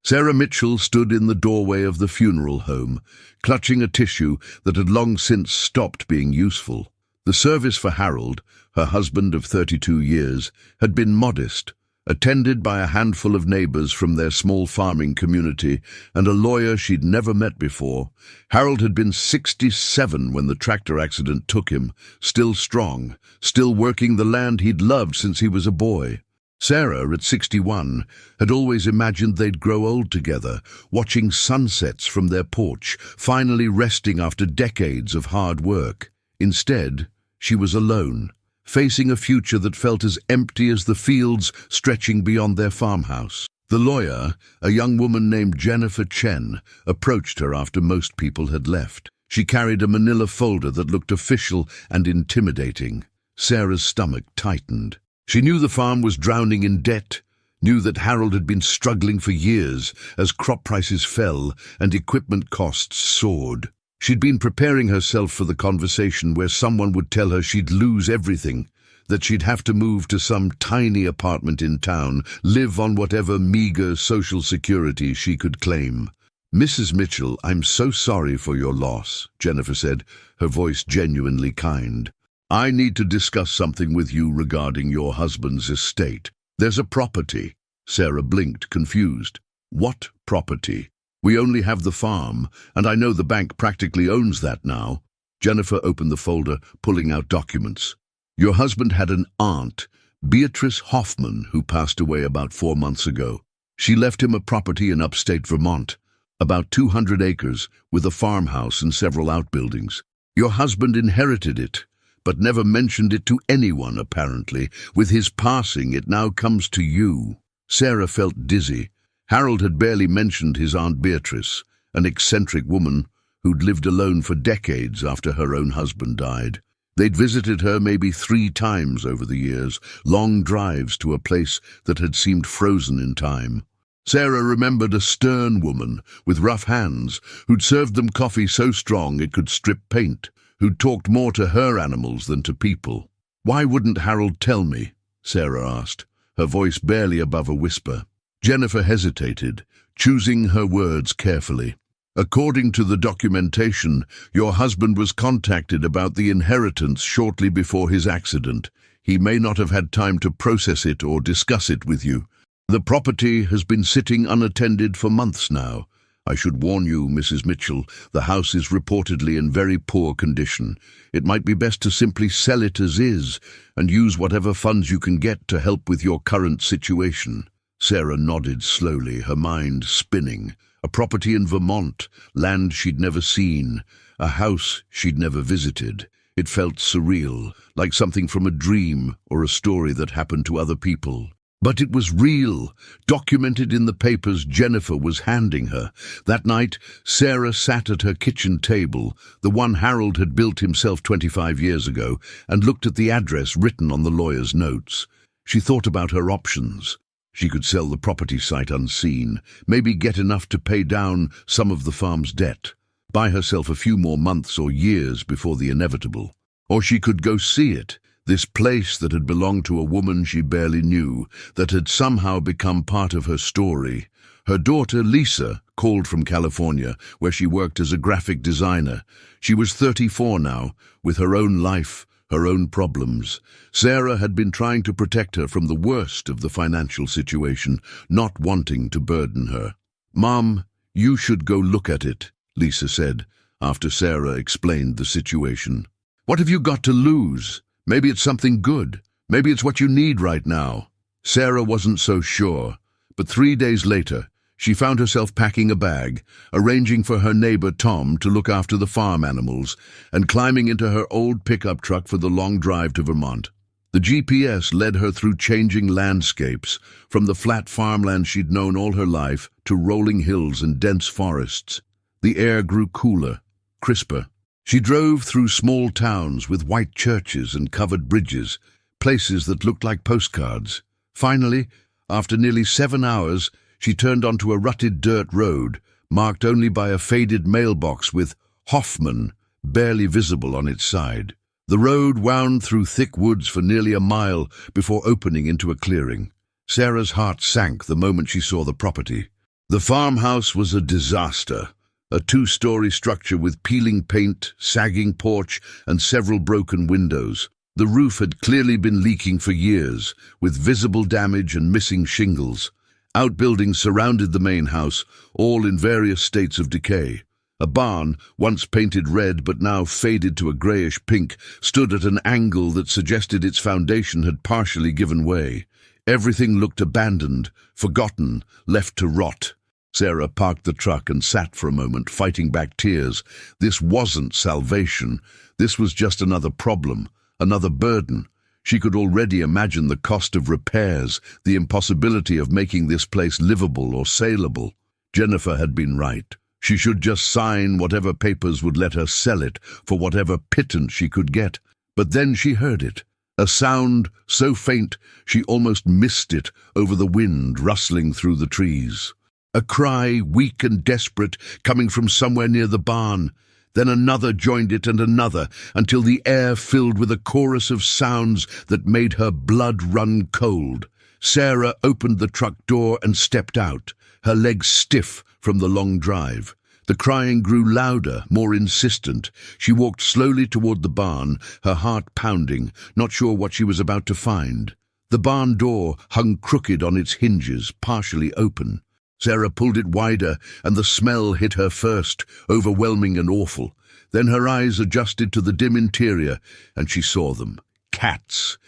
Sarah Mitchell stood in the doorway of the funeral home, clutching a tissue that had long since stopped being useful. The service for Harold, her husband of 32 years, had been modest, attended by a handful of neighbors from their small farming community and a lawyer she'd never met before. Harold had been 67 when the tractor accident took him, still strong, still working the land he'd loved since he was a boy. Sarah, at 61, had always imagined they'd grow old together, watching sunsets from their porch, finally resting after decades of hard work. Instead, she was alone, facing a future that felt as empty as the fields stretching beyond their farmhouse. The lawyer, a young woman named Jennifer Chen, approached her after most people had left. She carried a manila folder that looked official and intimidating. Sarah's stomach tightened. She knew the farm was drowning in debt, knew that Harold had been struggling for years as crop prices fell and equipment costs soared. She'd been preparing herself for the conversation where someone would tell her she'd lose everything, that she'd have to move to some tiny apartment in town, live on whatever meager social security she could claim. "Mrs. Mitchell, I'm so sorry for your loss," Jennifer said, her voice genuinely kind. "I need to discuss something with you regarding your husband's estate. There's a property." Sarah blinked, confused. "What property? We only have the farm, and I know the bank practically owns that now." Jennifer opened the folder, pulling out documents. "Your husband had an aunt, Beatrice Hoffman, who passed away about 4 months ago. She left him a property in upstate Vermont, about 200 acres, with a farmhouse and several outbuildings. Your husband inherited it, but never mentioned it to anyone, apparently. With his passing, it now comes to you." Sarah felt dizzy. Harold had barely mentioned his Aunt Beatrice, an eccentric woman who'd lived alone for decades after her own husband died. They'd visited her maybe 3 times over the years, long drives to a place that had seemed frozen in time. Sarah remembered a stern woman with rough hands who'd served them coffee so strong it could strip paint, who'd talked more to her animals than to people. "Why wouldn't Harold tell me?" Sarah asked, her voice barely above a whisper. Jennifer hesitated, choosing her words carefully. "According to the documentation, your husband was contacted about the inheritance shortly before his accident. He may not have had time to process it or discuss it with you. The property has been sitting unattended for months now. I should warn you, Mrs. Mitchell, the house is reportedly in very poor condition. It might be best to simply sell it as is and use whatever funds you can get to help with your current situation." Sarah nodded slowly, her mind spinning. A property in Vermont, land she'd never seen, a house she'd never visited. It felt surreal, like something from a dream or a story that happened to other people. But it was real, documented in the papers Jennifer was handing her. That night, Sarah sat at her kitchen table, the one Harold had built himself 25 years ago, and looked at the address written on the lawyer's notes. She thought about her options. She could sell the property sight unseen, maybe get enough to pay down some of the farm's debt, buy herself a few more months or years before the inevitable. Or she could go see it, this place that had belonged to a woman she barely knew, that had somehow become part of her story. Her daughter, Lisa, called from California, where she worked as a graphic designer. She was 34 now, with her own life, her own problems. Sarah had been trying to protect her from the worst of the financial situation, not wanting to burden her. "Mom, you should go look at it," Lisa said, after Sarah explained the situation. "What have you got to lose? Maybe it's something good. Maybe it's what you need right now." Sarah wasn't so sure, but 3 days later, she found herself packing a bag, arranging for her neighbor Tom to look after the farm animals, and climbing into her old pickup truck for the long drive to Vermont. The GPS led her through changing landscapes, from the flat farmland she'd known all her life to rolling hills and dense forests. The air grew cooler, crisper. She drove through small towns with white churches and covered bridges, places that looked like postcards. Finally, after nearly 7 hours, she turned onto a rutted dirt road, marked only by a faded mailbox with Hoffman barely visible on its side. The road wound through thick woods for nearly a mile before opening into a clearing. Sarah's heart sank the moment she saw the property. The farmhouse was a disaster. A two-story structure with peeling paint, sagging porch, and several broken windows. The roof had clearly been leaking for years, with visible damage and missing shingles. Outbuildings surrounded the main house, all in various states of decay. A barn, once painted red but now faded to a greyish pink, stood at an angle that suggested its foundation had partially given way. Everything looked abandoned, forgotten, left to rot. Sarah parked the truck and sat for a moment, fighting back tears. This wasn't salvation. This was just another problem, another burden. She could already imagine the cost of repairs, the impossibility of making this place livable or saleable. Jennifer had been right. She should just sign whatever papers would let her sell it for whatever pittance she could get. But then she heard it. A sound so faint she almost missed it over the wind rustling through the trees. A cry, weak and desperate, coming from somewhere near the barn. Then another joined it and another, until the air filled with a chorus of sounds that made her blood run cold. Sarah opened the truck door and stepped out, her legs stiff from the long drive. The crying grew louder, more insistent. She walked slowly toward the barn, her heart pounding, not sure what she was about to find. The barn door hung crooked on its hinges, partially open. Sarah pulled it wider, and the smell hit her first, overwhelming and awful. Then her eyes adjusted to the dim interior, and she saw them. Cats.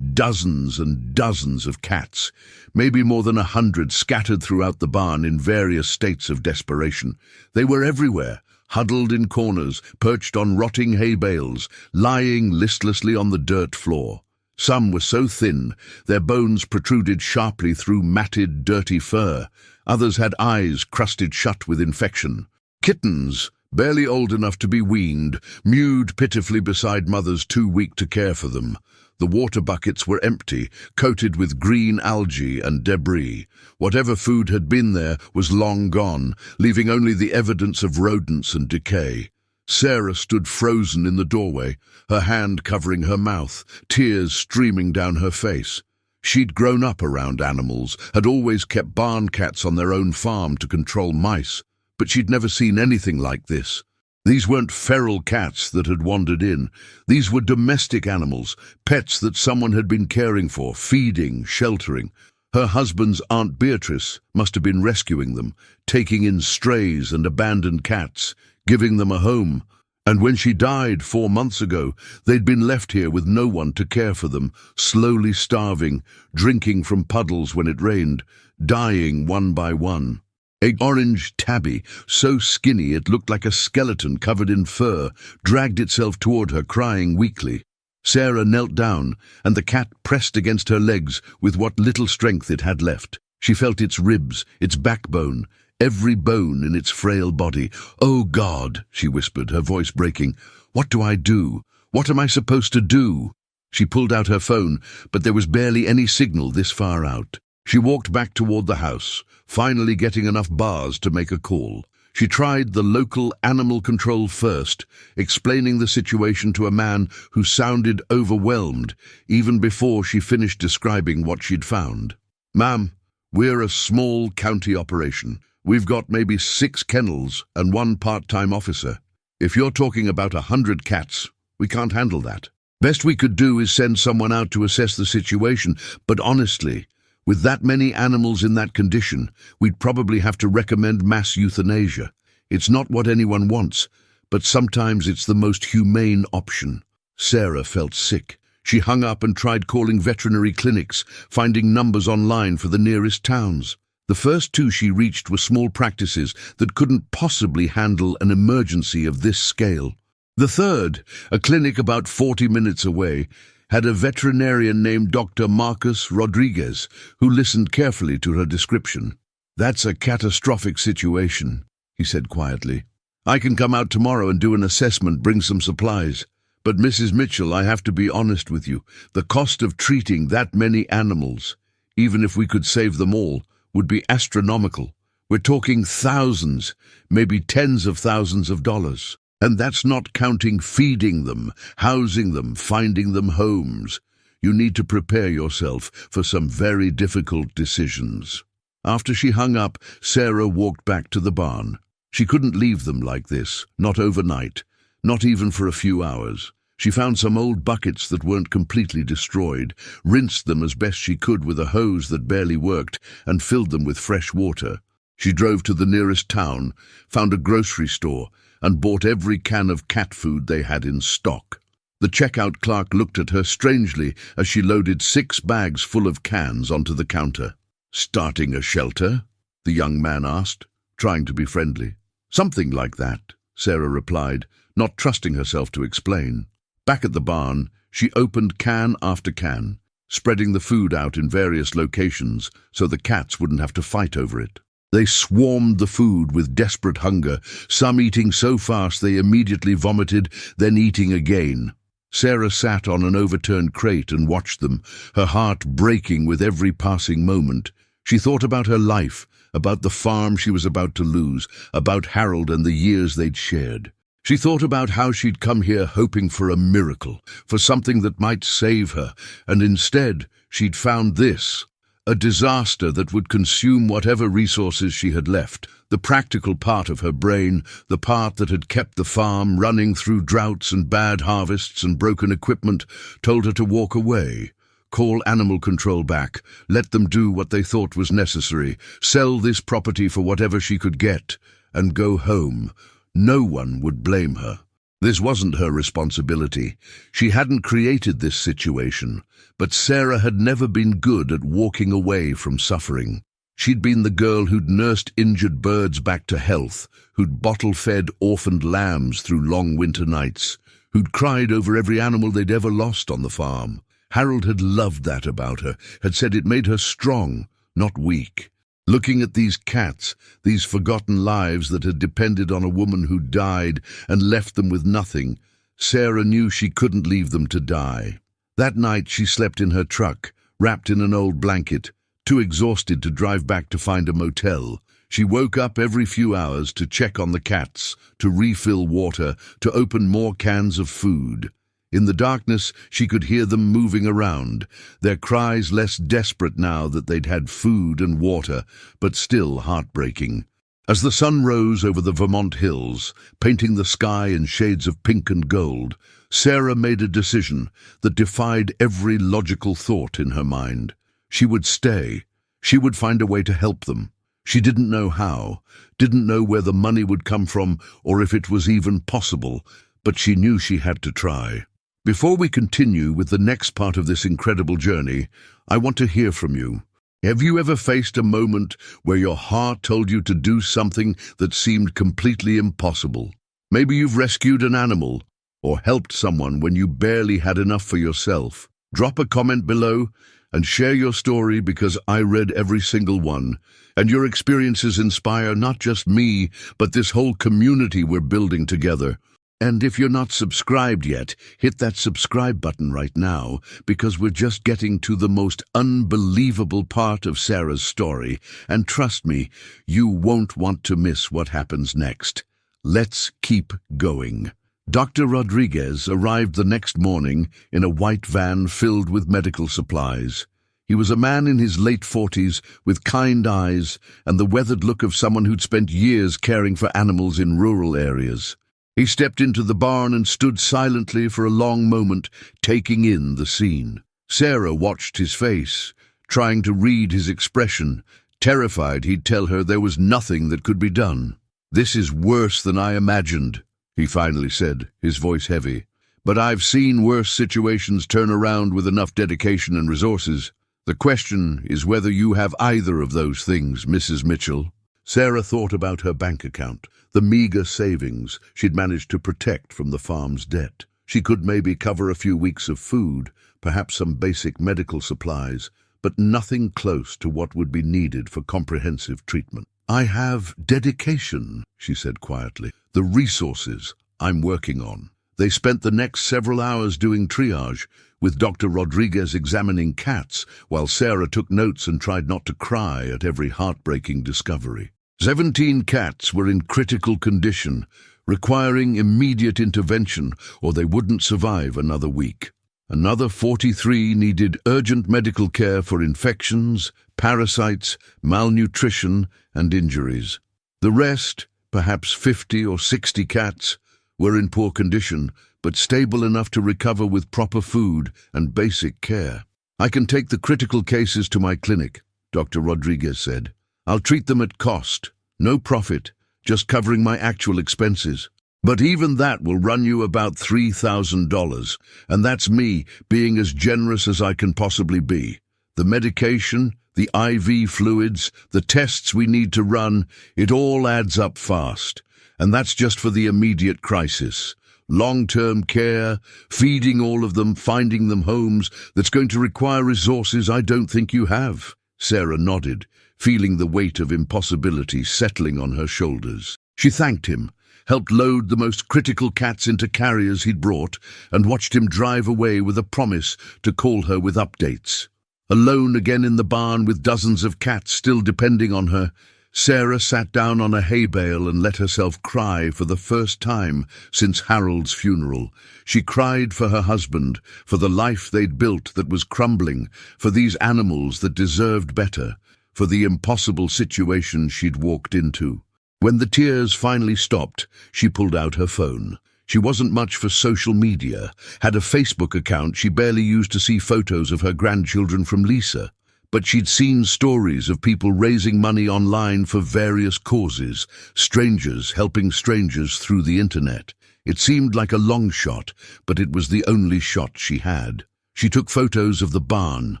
Dozens and dozens of cats. Maybe more than 100 scattered throughout the barn in various states of desperation. They were everywhere, huddled in corners, perched on rotting hay bales, lying listlessly on the dirt floor. Some were so thin, their bones protruded sharply through matted, dirty fur. Others had eyes crusted shut with infection. Kittens, barely old enough to be weaned, mewed pitifully beside mothers too weak to care for them. The water buckets were empty, coated with green algae and debris. Whatever food had been there was long gone, leaving only the evidence of rodents and decay. Sarah stood frozen in the doorway, her hand covering her mouth, tears streaming down her face. She'd grown up around animals, had always kept barn cats on their own farm to control mice, but she'd never seen anything like this. These weren't feral cats that had wandered in. These were domestic animals, pets that someone had been caring for, feeding, sheltering. Her husband's Aunt Beatrice must have been rescuing them, taking in strays and abandoned cats, giving them a home. And when she died 4 months ago, they'd been left here with no one to care for them, slowly starving, drinking from puddles when it rained, dying one by one. An orange tabby, so skinny it looked like a skeleton covered in fur, dragged itself toward her, crying weakly. Sarah knelt down, and the cat pressed against her legs with what little strength it had left. She felt its ribs, its backbone, every bone in its frail body. "Oh, God," she whispered, her voice breaking. "What do I do? What am I supposed to do?" She pulled out her phone, but there was barely any signal this far out. She walked back toward the house, finally getting enough bars to make a call. She tried the local animal control first, explaining the situation to a man who sounded overwhelmed, even before she finished describing what she'd found. "Ma'am, we're a small county operation. We've got maybe 6 kennels and 1 part-time officer. If you're talking about 100 cats, we can't handle that. Best we could do is send someone out to assess the situation, but honestly, with that many animals in that condition, we'd probably have to recommend mass euthanasia. It's not what anyone wants, but sometimes it's the most humane option." Sarah felt sick. She hung up and tried calling veterinary clinics, finding numbers online for the nearest towns. The first 2 she reached were small practices that couldn't possibly handle an emergency of this scale. The third, a clinic about 40 minutes away, had a veterinarian named Dr. Marcus Rodriguez, who listened carefully to her description. "That's a catastrophic situation," he said quietly. "I can come out tomorrow and do an assessment, bring some supplies. But Mrs. Mitchell, I have to be honest with you. The cost of treating that many animals, even if we could save them all, would be astronomical. We're talking thousands, maybe tens of thousands of dollars. And that's not counting feeding them, housing them, finding them homes. You need to prepare yourself for some very difficult decisions." After she hung up, Sarah walked back to the barn. She couldn't leave them like this, not overnight, not even for a few hours. She found some old buckets that weren't completely destroyed, rinsed them as best she could with a hose that barely worked, and filled them with fresh water. She drove to the nearest town, found a grocery store, and bought every can of cat food they had in stock. The checkout clerk looked at her strangely as she loaded 6 bags full of cans onto the counter. "Starting a shelter?" the young man asked, trying to be friendly. "Something like that," Sarah replied, not trusting herself to explain. Back at the barn, she opened can after can, spreading the food out in various locations so the cats wouldn't have to fight over it. They swarmed the food with desperate hunger, some eating so fast they immediately vomited, then eating again. Sarah sat on an overturned crate and watched them, her heart breaking with every passing moment. She thought about her life, about the farm she was about to lose, about Harold and the years they'd shared. She thought about how she'd come here hoping for a miracle, for something that might save her, and instead she'd found this, a disaster that would consume whatever resources she had left. The practical part of her brain, the part that had kept the farm running through droughts and bad harvests and broken equipment, told her to walk away, call animal control back, let them do what they thought was necessary, sell this property for whatever she could get, and go home. No one would blame her. This wasn't her responsibility. She hadn't created this situation, but Sarah had never been good at walking away from suffering. She'd been the girl who'd nursed injured birds back to health, who'd bottle-fed orphaned lambs through long winter nights, who'd cried over every animal they'd ever lost on the farm. Harold had loved that about her, had said it made her strong, not weak. Looking at these cats, these forgotten lives that had depended on a woman who died and left them with nothing, Sarah knew she couldn't leave them to die. That night she slept in her truck, wrapped in an old blanket, too exhausted to drive back to find a motel. She woke up every few hours to check on the cats, to refill water, to open more cans of food. In the darkness, she could hear them moving around, their cries less desperate now that they'd had food and water, but still heartbreaking. As the sun rose over the Vermont hills, painting the sky in shades of pink and gold, Sarah made a decision that defied every logical thought in her mind. She would stay. She would find a way to help them. She didn't know how, didn't know where the money would come from or if it was even possible, but she knew she had to try. Before we continue with the next part of this incredible journey, I want to hear from you. Have you ever faced a moment where your heart told you to do something that seemed completely impossible? Maybe you've rescued an animal or helped someone when you barely had enough for yourself. Drop a comment below and share your story, because I read every single one, and your experiences inspire not just me, but this whole community we're building together. And if you're not subscribed yet, hit that subscribe button right now, because we're just getting to the most unbelievable part of Sarah's story, and trust me, you won't want to miss what happens next. Let's keep going. Dr. Rodriguez arrived the next morning in a white van filled with medical supplies. He was a man in his late 40s with kind eyes and the weathered look of someone who'd spent years caring for animals in rural areas. He stepped into the barn and stood silently for a long moment, taking in the scene. Sarah watched his face, trying to read his expression, terrified he'd tell her there was nothing that could be done. "This is worse than I imagined," he finally said, his voice heavy. "But I've seen worse situations turn around with enough dedication and resources. The question is whether you have either of those things, Mrs. Mitchell." Sarah thought about her bank account, the meager savings she'd managed to protect from the farm's debt. She could maybe cover a few weeks of food, perhaps some basic medical supplies, but nothing close to what would be needed for comprehensive treatment. "I have dedication," she said quietly, "the resources I'm working on." They spent the next several hours doing triage, with Dr. Rodriguez examining cats, while Sarah took notes and tried not to cry at every heartbreaking discovery. 17 cats were in critical condition, requiring immediate intervention, or they wouldn't survive another week. Another 43 needed urgent medical care for infections, parasites, malnutrition, and injuries. The rest, perhaps 50 or 60 cats, were in poor condition, but stable enough to recover with proper food and basic care. "I can take the critical cases to my clinic," Dr. Rodriguez said. "I'll treat them at cost. No profit, just covering my actual expenses. But even that will run you about $3,000, and that's me being as generous as I can possibly be. The medication, the IV fluids, the tests we need to run, it all adds up fast. And that's just for the immediate crisis. Long-term care, feeding all of them, finding them homes, that's going to require resources I don't think you have." Sarah nodded, feeling the weight of impossibility settling on her shoulders. She thanked him, helped load the most critical cats into carriers he'd brought, and watched him drive away with a promise to call her with updates. Alone again in the barn with dozens of cats still depending on her, Sarah sat down on a hay bale and let herself cry for the first time since Harold's funeral. She cried for her husband, for the life they'd built that was crumbling, for these animals that deserved better, for the impossible situation she'd walked into. When the tears finally stopped, she pulled out her phone. She wasn't much for social media, had a Facebook account she barely used to see photos of her grandchildren from Lisa. But she'd seen stories of people raising money online for various causes, strangers helping strangers through the internet. It seemed like a long shot, but it was the only shot she had. She took photos of the barn,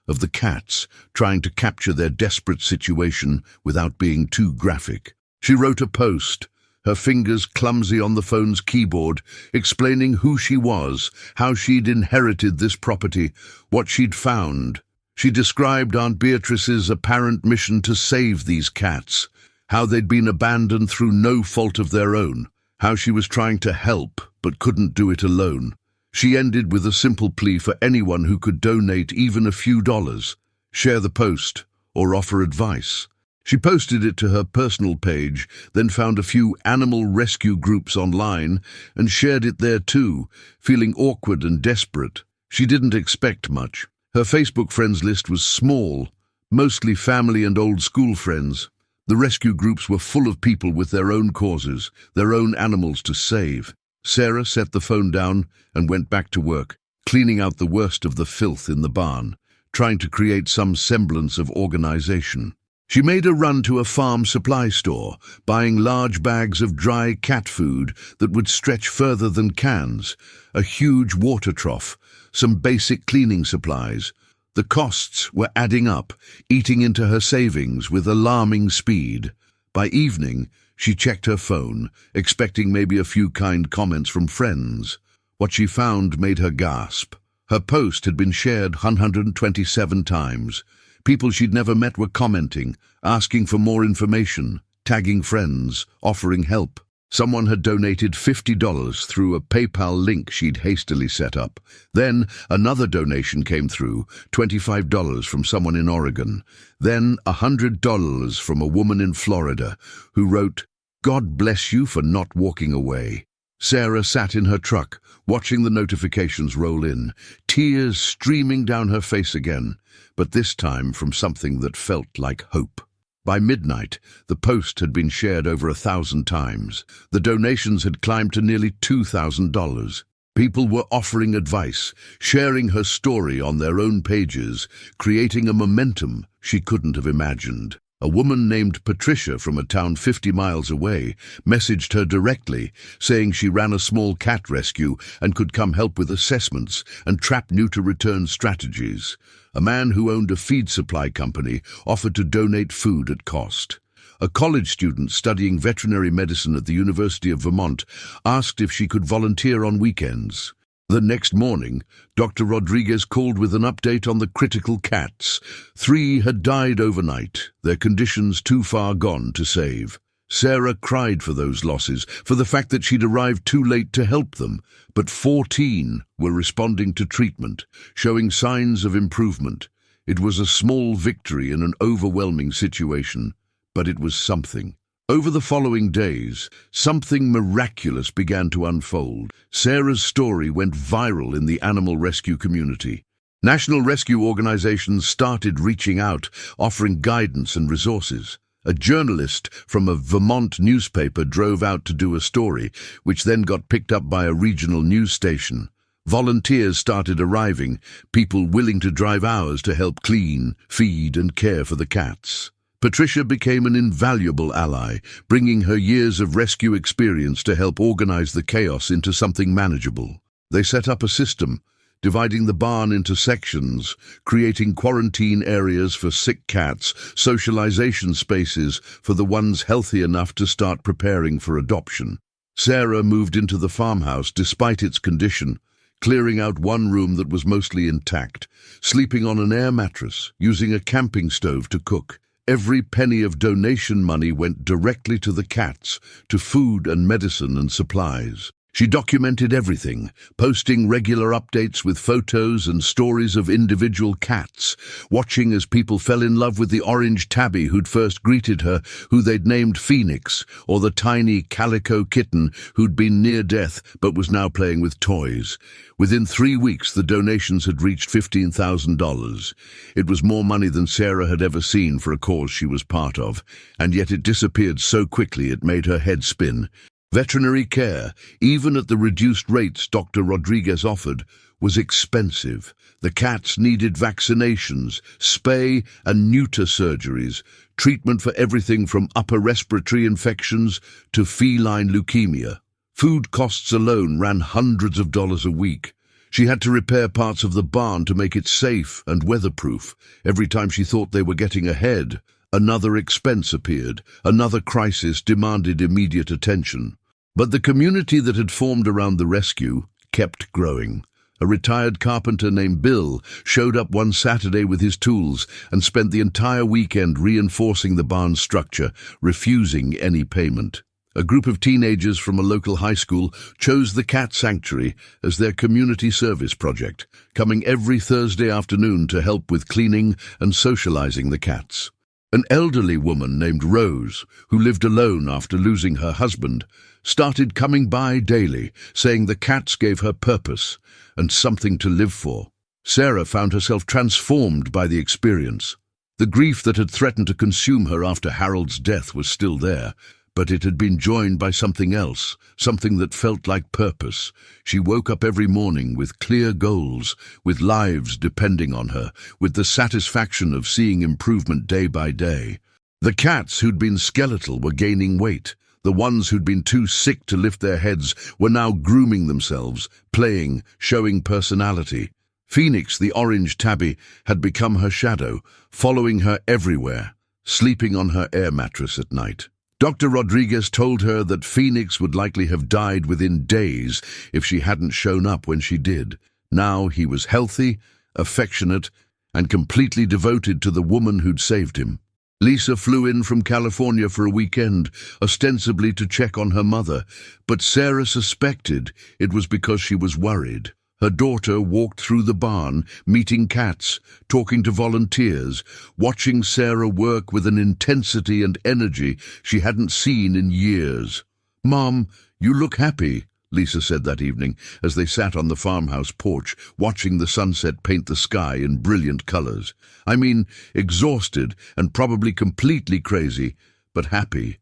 of the cats, trying to capture their desperate situation without being too graphic. She wrote a post, her fingers clumsy on the phone's keyboard, explaining who she was, how she'd inherited this property, what she'd found. She described Aunt Beatrice's apparent mission to save these cats, how they'd been abandoned through no fault of their own, how she was trying to help but couldn't do it alone. She ended with a simple plea for anyone who could donate even a few dollars, share the post, or offer advice. She posted it to her personal page, then found a few animal rescue groups online and shared it there too, feeling awkward and desperate. She didn't expect much. Her Facebook friends list was small, mostly family and old school friends. The rescue groups were full of people with their own causes, their own animals to save. Sarah set the phone down and went back to work, cleaning out the worst of the filth in the barn, trying to create some semblance of organization. She made a run to a farm supply store, buying large bags of dry cat food that would stretch further than cans, a huge water trough, some basic cleaning supplies. The costs were adding up, eating into her savings with alarming speed. By evening, she checked her phone, expecting maybe a few kind comments from friends. What she found made her gasp. Her post had been shared 127 times. People she'd never met were commenting, asking for more information, tagging friends, offering help. Someone had donated $50 through a PayPal link she'd hastily set up. Then another donation came through, $25 from someone in Oregon. Then $100 from a woman in Florida who wrote, "God bless you for not walking away." Sarah sat in her truck, watching the notifications roll in, tears streaming down her face again, but this time from something that felt like hope. By midnight, the post had been shared over 1,000 times. The donations had climbed to nearly $2,000. People were offering advice, sharing her story on their own pages, creating a momentum she couldn't have imagined. A woman named Patricia from a town 50 miles away messaged her directly, saying she ran a small cat rescue and could come help with assessments and trap new-to-return strategies. A man who owned a feed supply company offered to donate food at cost. A college student studying veterinary medicine at the University of Vermont asked if she could volunteer on weekends. The next morning, Dr. Rodriguez called with an update on the critical cats. 3 had died overnight, their conditions too far gone to save. Sarah cried for those losses, for the fact that she'd arrived too late to help them, but 14 were responding to treatment, showing signs of improvement. It was a small victory in an overwhelming situation, but it was something. Over the following days, something miraculous began to unfold. Sarah's story went viral in the animal rescue community. National rescue organizations started reaching out, offering guidance and resources. A journalist from a Vermont newspaper drove out to do a story, which then got picked up by a regional news station. Volunteers started arriving, people willing to drive hours to help clean, feed, and care for the cats. Patricia became an invaluable ally, bringing her years of rescue experience to help organize the chaos into something manageable. They set up a system, dividing the barn into sections, creating quarantine areas for sick cats, socialization spaces for the ones healthy enough to start preparing for adoption. Sarah moved into the farmhouse despite its condition, clearing out one room that was mostly intact, sleeping on an air mattress, using a camping stove to cook. Every penny of donation money went directly to the cats, to food and medicine and supplies. She documented everything, posting regular updates with photos and stories of individual cats, watching as people fell in love with the orange tabby who'd first greeted her, who they'd named Phoenix, or the tiny calico kitten who'd been near death but was now playing with toys. Within 3 weeks, the donations had reached $15,000. It was more money than Sarah had ever seen for a cause she was part of, and yet it disappeared so quickly it made her head spin. Veterinary care, even at the reduced rates Dr. Rodriguez offered, was expensive. The cats needed vaccinations, spay and neuter surgeries, treatment for everything from upper respiratory infections to feline leukemia. Food costs alone ran hundreds of dollars a week. She had to repair parts of the barn to make it safe and weatherproof. Every time she thought they were getting ahead, another expense appeared, another crisis demanded immediate attention. But the community that had formed around the rescue kept growing. A retired carpenter named Bill showed up one Saturday with his tools and spent the entire weekend reinforcing the barn's structure, refusing any payment. A group of teenagers from a local high school chose the Cat Sanctuary as their community service project, coming every Thursday afternoon to help with cleaning and socializing the cats. An elderly woman named Rose, who lived alone after losing her husband, started coming by daily, saying the cats gave her purpose and something to live for. Sarah found herself transformed by the experience. The grief that had threatened to consume her after Harold's death was still there, but it had been joined by something else, something that felt like purpose. She woke up every morning with clear goals, with lives depending on her, with the satisfaction of seeing improvement day by day. The cats who'd been skeletal were gaining weight. The ones who'd been too sick to lift their heads were now grooming themselves, playing, showing personality. Phoenix, the orange tabby, had become her shadow, following her everywhere, sleeping on her air mattress at night. Dr. Rodriguez told her that Phoenix would likely have died within days if she hadn't shown up when she did. Now he was healthy, affectionate, and completely devoted to the woman who'd saved him. Lisa flew in from California for a weekend, ostensibly to check on her mother, but Sarah suspected it was because she was worried. Her daughter walked through the barn, meeting cats, talking to volunteers, watching Sarah work with an intensity and energy she hadn't seen in years. "Mom, you look happy," Lisa said that evening as they sat on the farmhouse porch, watching the sunset paint the sky in brilliant colors. "I mean, exhausted and probably completely crazy, but happy."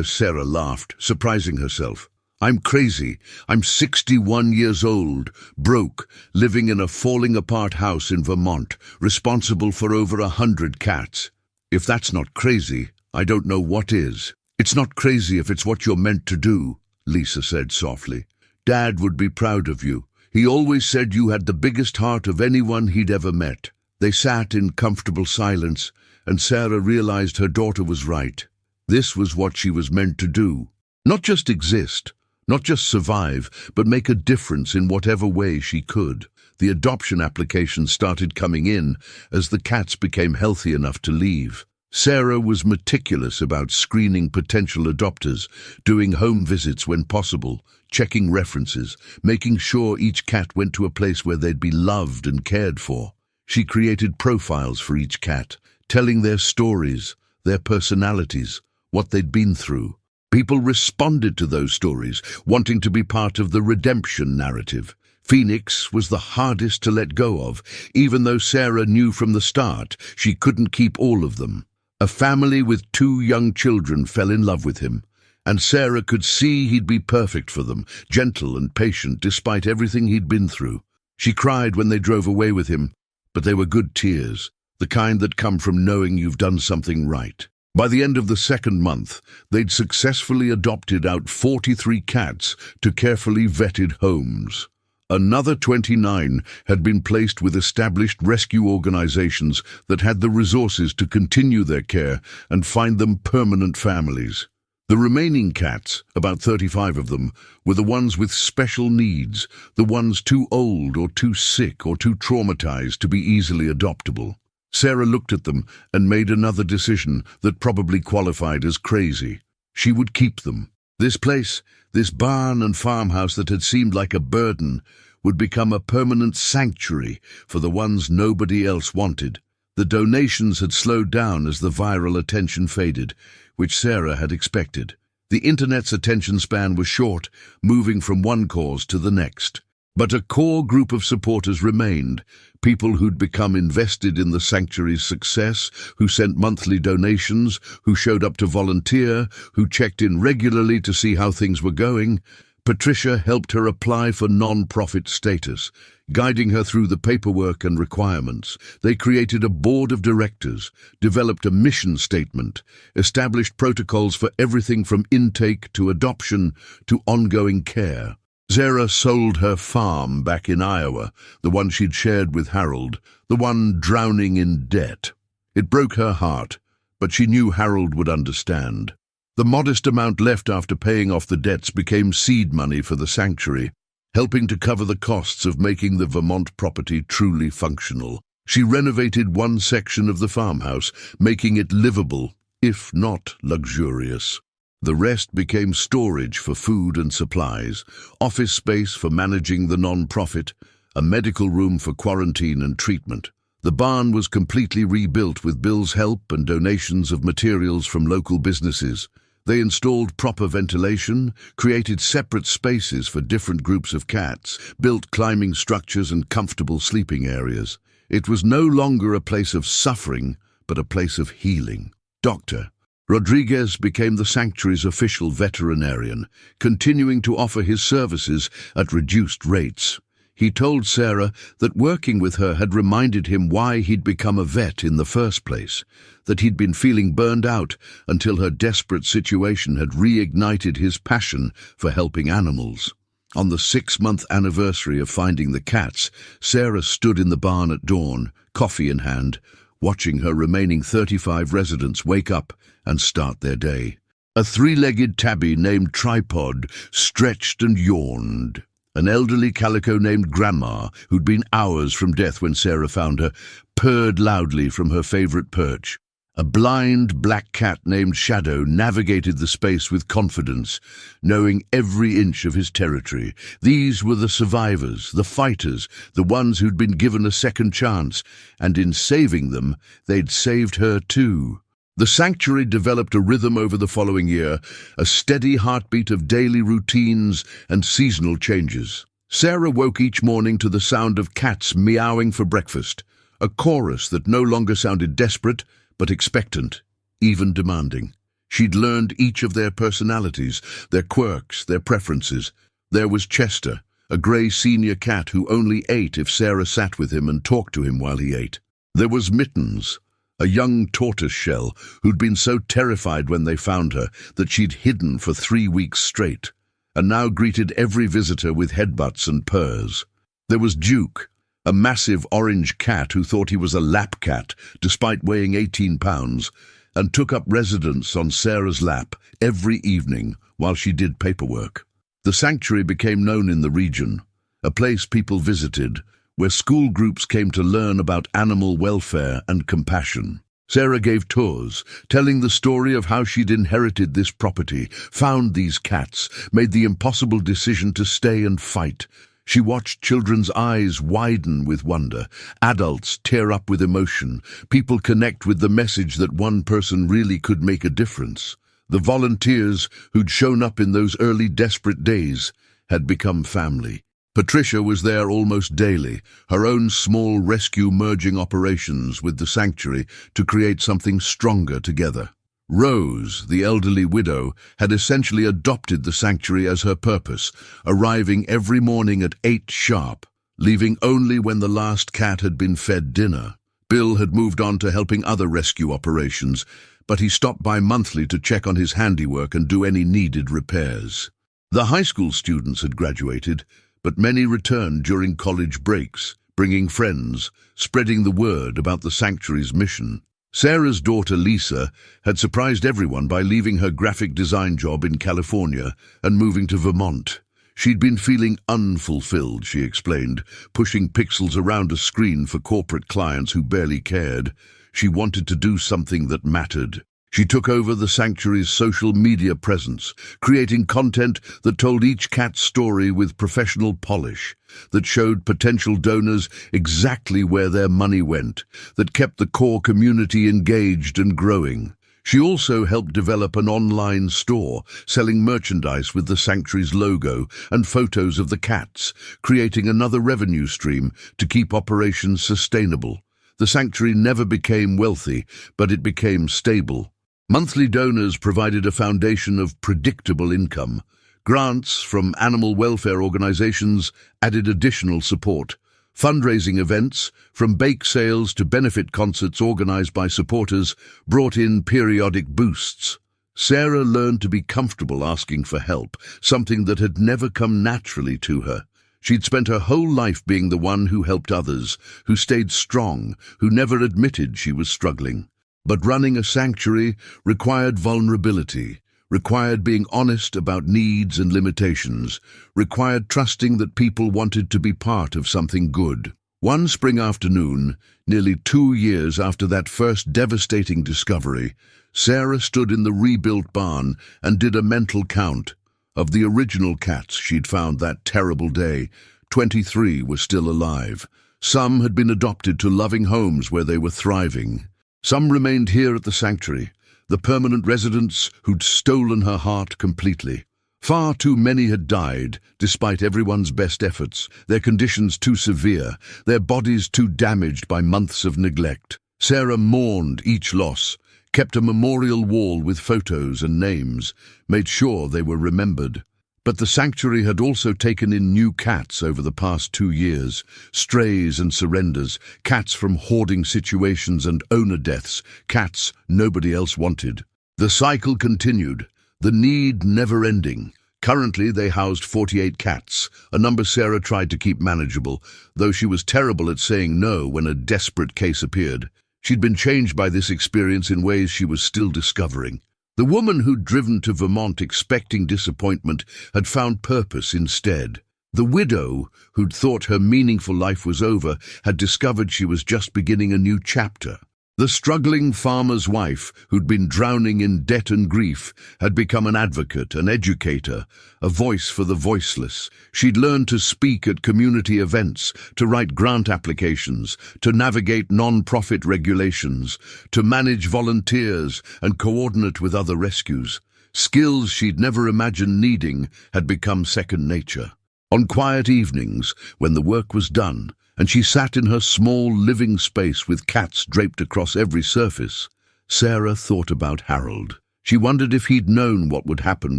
Sarah laughed, surprising herself. "I'm crazy. I'm 61 years old, broke, living in a falling-apart house in Vermont, responsible for over 100 cats. If that's not crazy, I don't know what is." "It's not crazy if it's what you're meant to do," Lisa said softly. "Dad would be proud of you. He always said you had the biggest heart of anyone he'd ever met." They sat in comfortable silence, and Sarah realized her daughter was right. This was what she was meant to do. Not just exist, not just survive, but make a difference in whatever way she could. The adoption applications started coming in as the cats became healthy enough to leave. Sarah was meticulous about screening potential adopters, doing home visits when possible, checking references, making sure each cat went to a place where they'd be loved and cared for. She created profiles for each cat, telling their stories, their personalities, what they'd been through. People responded to those stories, wanting to be part of the redemption narrative. Phoenix was the hardest to let go of, even though Sarah knew from the start she couldn't keep all of them. A family with 2 young children fell in love with him, and Sarah could see he'd be perfect for them, gentle and patient despite everything he'd been through. She cried when they drove away with him, but they were good tears, the kind that come from knowing you've done something right. By the end of the 2nd month, they'd successfully adopted out 43 cats to carefully vetted homes. Another 29 had been placed with established rescue organizations that had the resources to continue their care and find them permanent families. The remaining cats, about 35 of them, were the ones with special needs, the ones too old or too sick or too traumatized to be easily adoptable. Sarah looked at them and made another decision that probably qualified as crazy. She would keep them. This place, this barn and farmhouse that had seemed like a burden, would become a permanent sanctuary for the ones nobody else wanted. The donations had slowed down as the viral attention faded, which Sarah had expected. The internet's attention span was short, moving from one cause to the next. But a core group of supporters remained, people who'd become invested in the sanctuary's success, who sent monthly donations, who showed up to volunteer, who checked in regularly to see how things were going. Patricia helped her apply for non-profit status, guiding her through the paperwork and requirements. They created a board of directors, developed a mission statement, established protocols for everything from intake to adoption to ongoing care. Sarah sold her farm back in Iowa, the one she'd shared with Harold, the one drowning in debt. It broke her heart, but she knew Harold would understand. The modest amount left after paying off the debts became seed money for the sanctuary, helping to cover the costs of making the Vermont property truly functional. She renovated one section of the farmhouse, making it livable, if not luxurious. The rest became storage for food and supplies, office space for managing the non-profit, a medical room for quarantine and treatment. The barn was completely rebuilt with Bill's help and donations of materials from local businesses. They installed proper ventilation, created separate spaces for different groups of cats, built climbing structures and comfortable sleeping areas. It was no longer a place of suffering, but a place of healing. Dr. Rodriguez became the sanctuary's official veterinarian, continuing to offer his services at reduced rates. He told Sarah that working with her had reminded him why he'd become a vet in the first place, that he'd been feeling burned out until her desperate situation had reignited his passion for helping animals. On the 6-month anniversary of finding the cats, Sarah stood in the barn at dawn, coffee in hand, watching her remaining 35 residents wake up and start their day. A 3-legged tabby named Tripod stretched and yawned. An elderly calico named Grandma, who'd been hours from death when Sarah found her, purred loudly from her favorite perch. A blind black cat named Shadow navigated the space with confidence, knowing every inch of his territory. These were the survivors, the fighters, the ones who'd been given a second chance, and in saving them, they'd saved her too. The sanctuary developed a rhythm over the following year, a steady heartbeat of daily routines and seasonal changes. Sarah woke each morning to the sound of cats meowing for breakfast, a chorus that no longer sounded desperate, but expectant, even demanding. She'd learned each of their personalities, their quirks, their preferences. There was Chester, a grey senior cat who only ate if Sarah sat with him and talked to him while he ate. There was Mittens, a young tortoiseshell who'd been so terrified when they found her that she'd hidden for 3 weeks straight, and now greeted every visitor with headbutts and purrs. There was Duke, a massive orange cat who thought he was a lap cat despite weighing 18 pounds, and took up residence on Sarah's lap every evening while she did paperwork. The sanctuary became known in the region, a place people visited, where school groups came to learn about animal welfare and compassion. Sarah gave tours, telling the story of how she'd inherited this property, found these cats, made the impossible decision to stay and fight. She watched children's eyes widen with wonder, adults tear up with emotion, people connect with the message that one person really could make a difference. The volunteers who'd shown up in those early desperate days had become family. Patricia was there almost daily, her own small rescue merging operations with the sanctuary to create something stronger together. Rose, the elderly widow, had essentially adopted the sanctuary as her purpose, arriving every morning at 8 sharp, leaving only when the last cat had been fed dinner. Bill had moved on to helping other rescue operations, but he stopped by monthly to check on his handiwork and do any needed repairs. The high school students had graduated, but many returned during college breaks, bringing friends, spreading the word about the sanctuary's mission. Sarah's daughter Lisa had surprised everyone by leaving her graphic design job in California and moving to Vermont. She'd been feeling unfulfilled, she explained, pushing pixels around a screen for corporate clients who barely cared. She wanted to do something that mattered. She took over the sanctuary's social media presence, creating content that told each cat's story with professional polish, that showed potential donors exactly where their money went, that kept the core community engaged and growing. She also helped develop an online store, selling merchandise with the sanctuary's logo and photos of the cats, creating another revenue stream to keep operations sustainable. The sanctuary never became wealthy, but it became stable. Monthly donors provided a foundation of predictable income. Grants from animal welfare organizations added additional support. Fundraising events, from bake sales to benefit concerts organized by supporters, brought in periodic boosts. Sarah learned to be comfortable asking for help, something that had never come naturally to her. She'd spent her whole life being the one who helped others, who stayed strong, who never admitted she was struggling. But running a sanctuary required vulnerability, required being honest about needs and limitations, required trusting that people wanted to be part of something good. One spring afternoon, nearly 2 years after that first devastating discovery, Sarah stood in the rebuilt barn and did a mental count. Of the original cats she'd found that terrible day, 23 were still alive. Some had been adopted to loving homes where they were thriving. Some remained here at the sanctuary, the permanent residents who'd stolen her heart completely. Far too many had died, despite everyone's best efforts, their conditions too severe, their bodies too damaged by months of neglect. Sarah mourned each loss, kept a memorial wall with photos and names, made sure they were remembered. But the sanctuary had also taken in new cats over the past 2 years, strays and surrenders, cats from hoarding situations and owner deaths, cats nobody else wanted. The cycle continued, the need never ending. Currently they housed 48 cats, a number Sarah tried to keep manageable, though she was terrible at saying no when a desperate case appeared. She'd been changed by this experience in ways she was still discovering. The woman who'd driven to Vermont expecting disappointment had found purpose instead. The widow, who'd thought her meaningful life was over, had discovered she was just beginning a new chapter. The struggling farmer's wife, who'd been drowning in debt and grief, had become an advocate, an educator, a voice for the voiceless. She'd learned to speak at community events, to write grant applications, to navigate non-profit regulations, to manage volunteers and coordinate with other rescues. Skills she'd never imagined needing had become second nature. On quiet evenings, when the work was done, and she sat in her small living space with cats draped across every surface, Sarah thought about Harold. She wondered if he'd known what would happen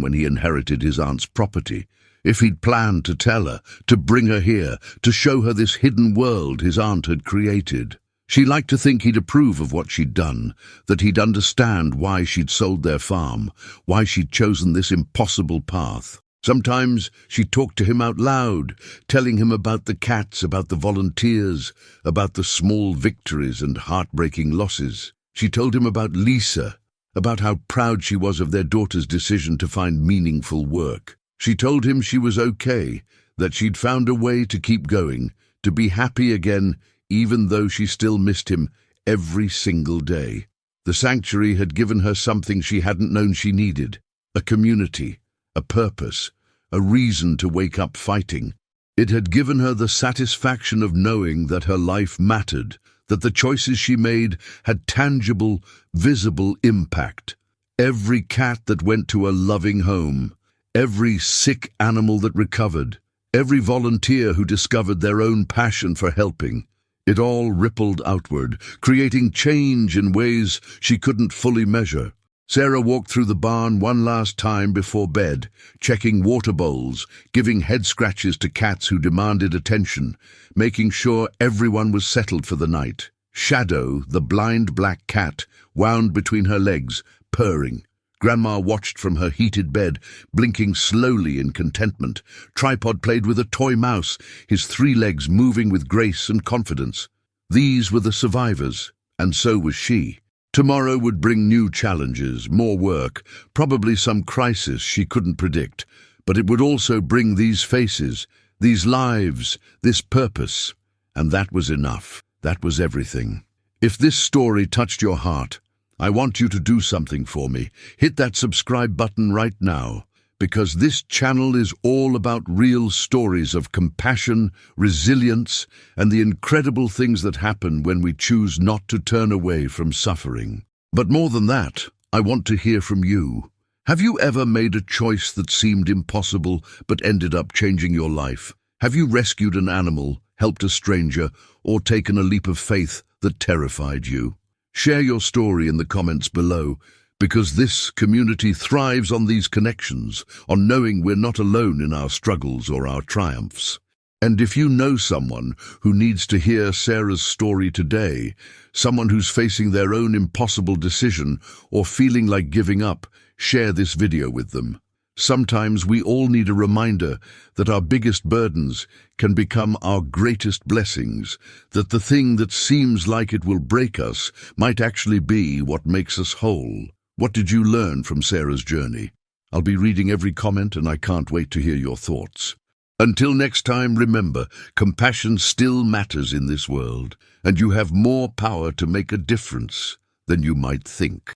when he inherited his aunt's property, if he'd planned to tell her, to bring her here, to show her this hidden world his aunt had created. She liked to think he'd approve of what she'd done, that he'd understand why she'd sold their farm, why she'd chosen this impossible path. Sometimes she talked to him out loud, telling him about the cats, about the volunteers, about the small victories and heartbreaking losses. She told him about Lisa, about how proud she was of their daughter's decision to find meaningful work. She told him she was okay, that she'd found a way to keep going, to be happy again, even though she still missed him every single day. The sanctuary had given her something she hadn't known she needed, a community, a purpose, a reason to wake up fighting. It had given her the satisfaction of knowing that her life mattered, that the choices she made had tangible, visible impact. Every cat that went to a loving home, every sick animal that recovered, every volunteer who discovered their own passion for helping. It all rippled outward, creating change in ways she couldn't fully measure. Sarah walked through the barn one last time before bed, checking water bowls, giving head scratches to cats who demanded attention, making sure everyone was settled for the night. Shadow, the blind black cat, wound between her legs, purring. Grandma watched from her heated bed, blinking slowly in contentment. Tripod played with a toy mouse, his 3 legs moving with grace and confidence. These were the survivors, and so was she. Tomorrow would bring new challenges, more work, probably some crisis she couldn't predict, but it would also bring these faces, these lives, this purpose. And that was enough. That was everything. If this story touched your heart, I want you to do something for me. Hit that subscribe button right now, because this channel is all about real stories of compassion, resilience, and the incredible things that happen when we choose not to turn away from suffering. But more than that, I want to hear from you. Have you ever made a choice that seemed impossible but ended up changing your life? Have you rescued an animal, helped a stranger, or taken a leap of faith that terrified you? Share your story in the comments below, because this community thrives on these connections, on knowing we're not alone in our struggles or our triumphs. And if you know someone who needs to hear Sarah's story today, someone who's facing their own impossible decision or feeling like giving up, share this video with them. Sometimes we all need a reminder that our biggest burdens can become our greatest blessings, that the thing that seems like it will break us might actually be what makes us whole. What did you learn from Sarah's journey? I'll be reading every comment, and I can't wait to hear your thoughts. Until next time, remember, compassion still matters in this world, and you have more power to make a difference than you might think.